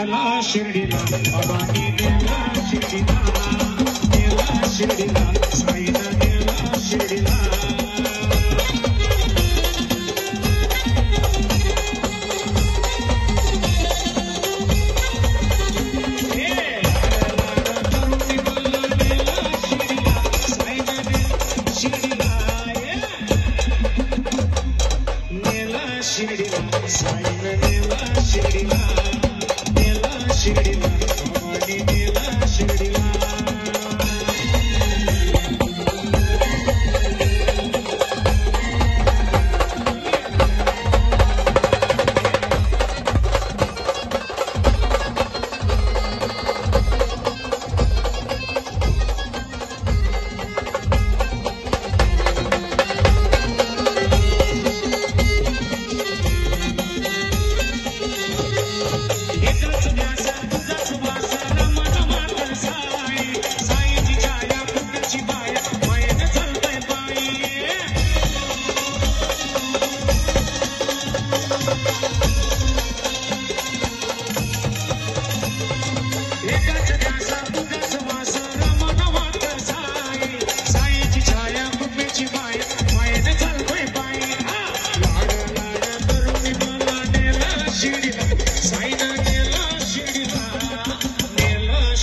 नेला शिर्डीला बाबांनी नेला शिर्डीला नेला शिर्डीला साईनं नेला शिर्डीला शिर्डीला साईनं नेला शिर्डीला नेला शिर्डीला बाबांनी नेला शिर्डीला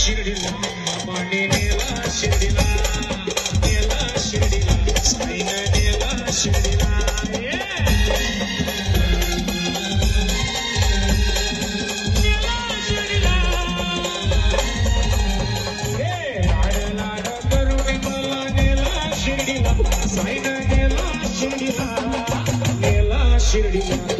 शिर्डीला बाबांनी नेला शिर्डीला नेला शिर्डीला साईनं नेला शिर्डीला नेला शिर्डीला लाड लाड करून मला नेला शिर्डीला साईनं नेला शिर्डीला नेला शिर्डीला